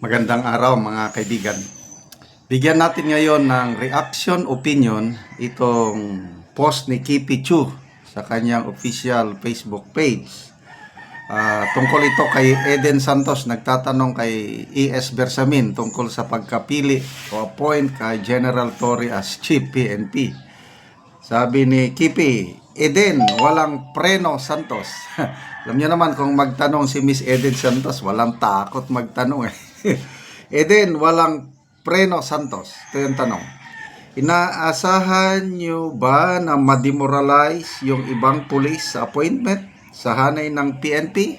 Magandang araw mga kaibigan. Bigyan natin ngayon ng reaction opinion itong post ni Kipi Chu sa kanyang official Facebook page. Tungkol ito kay Eden Santos, nagtatanong kay E.S. Bersamin tungkol sa pagkapili o appoint kay General Torre as Chief PNP. Sabi ni Kipi, Eden, walang preno Santos. Alam niyo naman kung magtanong si Miss Eden Santos, walang takot magtanong eh. Eden, walang preno Santos. Ito yung tanong. Inaasahan niyo ba na ma-demoralize yung ibang police sa appointment sa hanay ng PNP?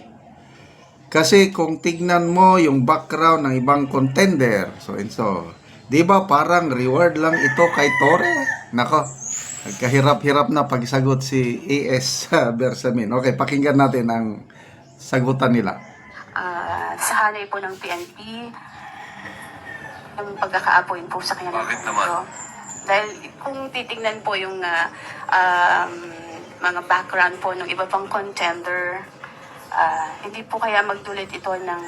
Kasi kung tignan mo yung background ng ibang contender, so and so, di ba parang reward lang ito kay Torre? Nako, nagkahirap-hirap na pagsagot si E.S. Bersamin. Okay, pakinggan natin ang sagutan nila. Sa hanay po ng PNP, yung pagkaka-appoint po sa kanya. Bakit naman? Dahil kung titingnan po yung mga background po ng iba pang contender, hindi po kaya magdulot ito ng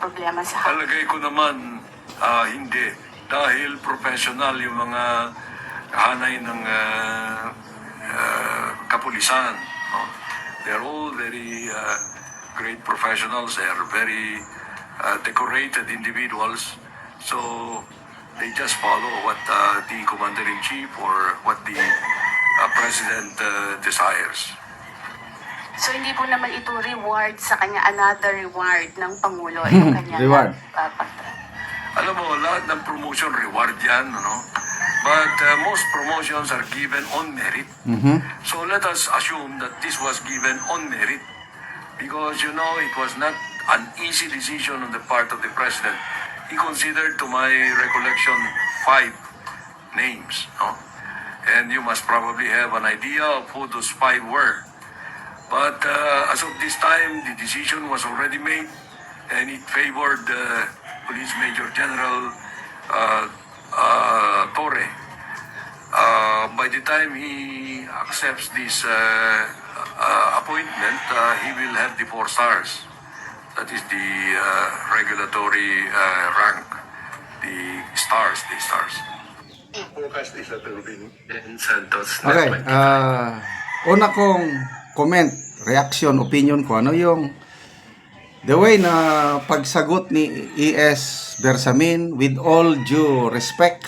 problema sa hanay. Palagay ko naman, hindi. Dahil professional yung mga hanay ng kapulisan. No? They're all very great professionals. They are very decorated individuals. So they just follow what the Commander-in-Chief or what the President desires. So hindi po naman ito reward sa kanya, another reward ng Pangulo. Yung kanya Reward. Alam mo, lahat ng promotion reward yan, no? But most promotions are given on merit. So let us assume that this was given on merit. Because, you know, it was not an easy decision on the part of the President. He considered, to my recollection, 5 names, no? And you must probably have an idea of who those 5 were. But as of this time, the decision was already made, and it favored Police Major General Torre. By the time he accepts this appointment, he will have the 4 stars. That is the regulatory rank, the stars. Forecast is that there will be in Santos. Okay, una kong comment, reaction, opinion ko, ano yung the way na pagsagot ni E.S. Bersamin, with all due respect,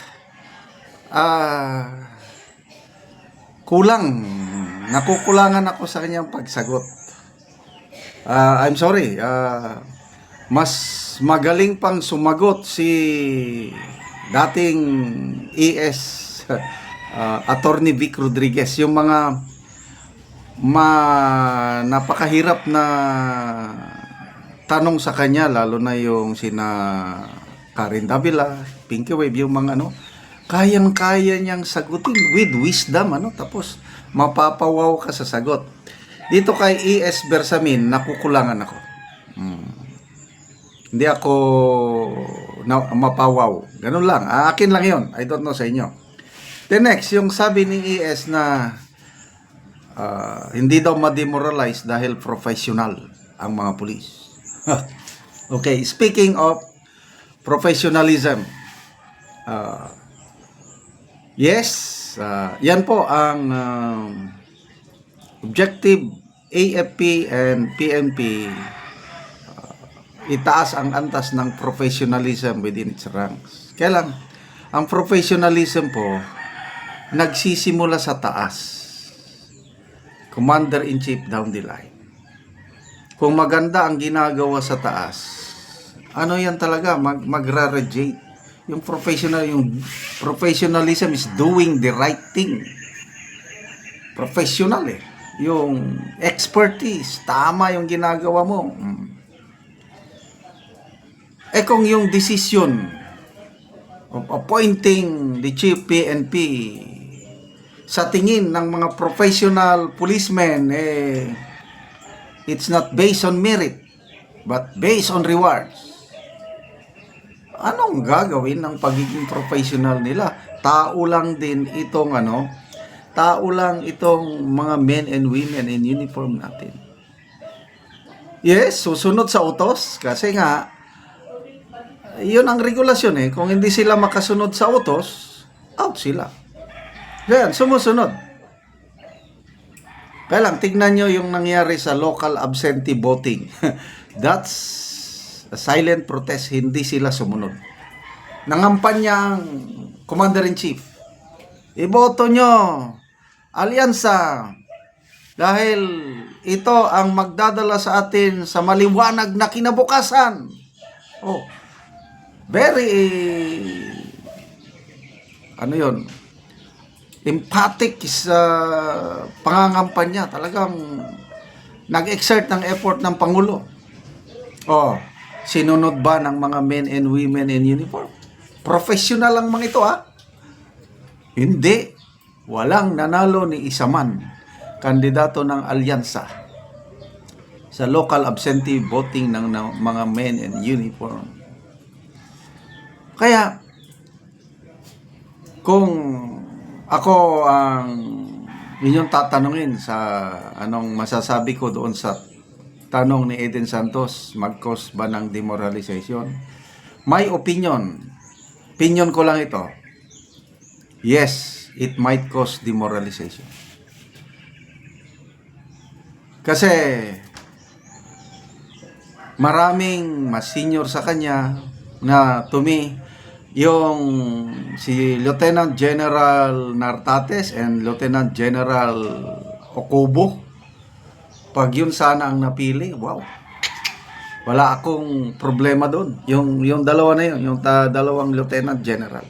nakukulangan ako sa kanyang pagsagot. I'm sorry, mas magaling pang sumagot si dating E.S. Attorney Vic Rodriguez, yung mga napakahirap na tanong sa kanya, lalo na yung sina Karen Davila, Pinky Wave, yung mga kayang-kaya niyang sagutin with wisdom, tapos mapapawaw ka sa sagot. Dito kay E.S. Bersamin, nakukulangan ako. Hindi ako mapawaw. Ganun lang. Akin lang yon. I don't know sa inyo. The next, yung sabi ni E.S. na hindi daw ma-demoralize dahil professional ang mga pulis. Okay, speaking of professionalism, yes, yan po ang objective. AFP and PNP, itaas ang antas ng professionalism within its ranks. Kaya lang, ang professionalism po nagsisimula sa taas. Commander-in-Chief down the line. Kung maganda ang ginagawa sa taas, ano yan talaga, magra-radiate. Yung professionalism is doing the right thing. Professional yung expertise, tama yung ginagawa mo. Kung yung decision of appointing the Chief PNP sa tingin ng mga professional policemen, it's not based on merit, but based on rewards. Anong gagawin ng pagiging professional nila? Tao lang din itong tao lang itong mga men and women in uniform natin. Yes, susunod sa utos kasi nga yun ang regulasyon eh. Kung hindi sila makasunod sa utos, out sila. Yan, sumusunod. Kaya lang, tignan nyo yung nangyari sa local absentee voting. That's a silent protest, hindi sila sumunod. Nangampanya ang Commander-in-Chief. Iboto nyo, alyansa, dahil ito ang magdadala sa atin sa maliwanag na kinabukasan. Oh, very, ano yun, emphatic sa pangangampanya. Talagang nag-exert ng effort ng Pangulo. Oh, sinunod ba ng mga men and women in uniform? Professional lang mga ito, ha? Hindi. Walang nanalo ni isa man, kandidato ng alyansa sa local absentee voting ng mga men in uniform. Kaya, kung ako ang inyong tatanungin sa anong masasabi ko doon sa tanong ni Eden Santos, mag-cause ba ng demoralization? My opinion ko lang ito. Yes, it might cause demoralization. Kasi maraming mas senior sa kanya na to me, yung si Lieutenant General Nartates and Lieutenant General Ocobo, pag yun sana ang napili, wow. Wala akong problema doon. Yung dalawa na yun, yung dalawang Lieutenant General.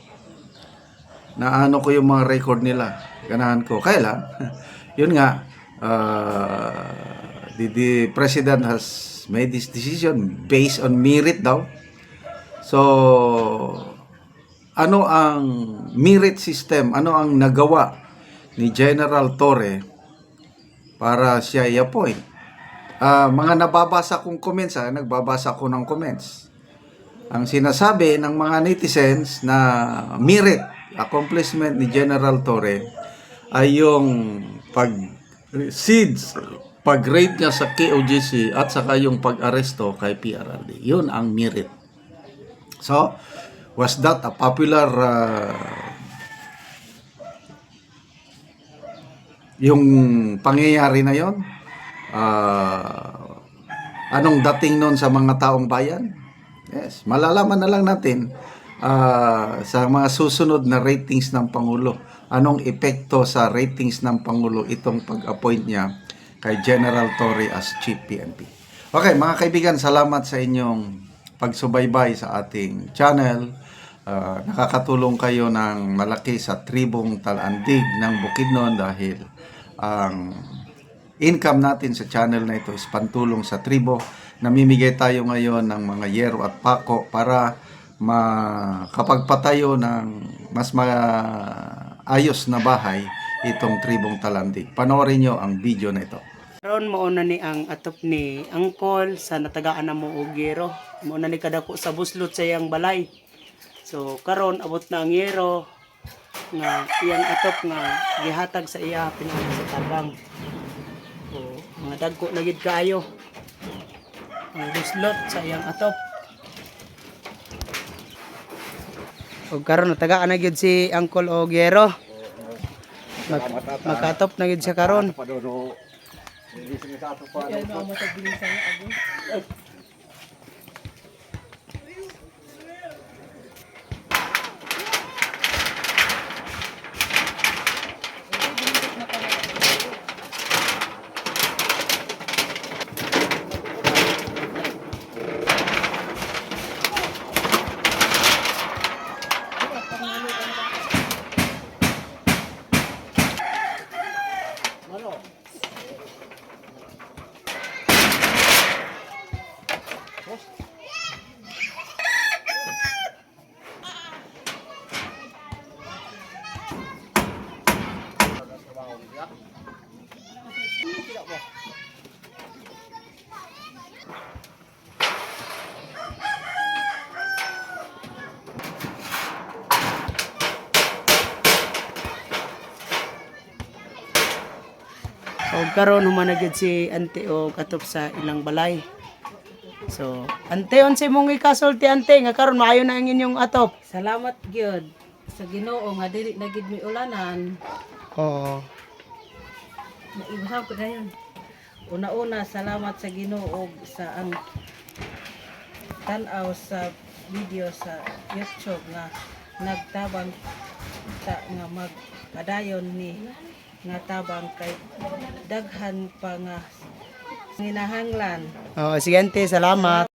Naano ko yung mga record nila. Ganahan ko. Kaya lang, yun nga, the President has made this decision based on merit daw. So, ano ang merit system? Ano ang nagawa ni General Torre para siya i-appoint? Mga nababasa kong comments, nagbabasa ko ng comments. Ang sinasabi ng mga netizens na merit, accomplishment ni General Torre ay yung pag-raid niya sa KOJC at saka yung pag-aresto kay PRRD. Yun ang merit. So, was that a popular yung pangyayari na yon? Anong dating nun sa mga taong bayan? Yes, malalaman na lang natin sa mga susunod na ratings ng Pangulo. Anong epekto sa ratings ng Pangulo itong pag-appoint niya kay General Torre as Chief PNP. Okay, mga kaibigan, salamat sa inyong pagsubaybay sa ating channel. Nakakatulong kayo ng malaki sa tribong Talandig ng Bukidnon dahil ang income natin sa channel na ito is pantulong sa tribo. Namimigay tayo ngayon ng mga yero at pako para makapagpatayo ng mas maayos na bahay itong tribong Talandig. Panoorin nyo ang video na ito. Karon mauna ni ang atop ni Angkol sa natagaan na mo og yero. Mauna ni kadako sa buslot sa iyang balay. So karon abot na ang yero nga iyang atop nga gihatag sa iya pinagi sa tabang. O mga dagko na gid kaayo. Ang buslot sa iyang atop. O karon natagaan na gid si Angkol og yero. Makatop na gid siya karon. O karon humanagid si Ante og atop sa ilang balay. So, ante unsay mong ikasulti ante nga karon maayo na ang inyong atop. Salamat gyud sa Ginoo nga dili na gid mi ulanan. Oo. Naibasam ko na yun. Una-una, salamat sa Ginoo sa ang tanaw sa video sa YouTube nga nagtabang nga magpadayon ni nga tabang kay daghan pa nga nginahanglan. Oh, sige ante, salamat.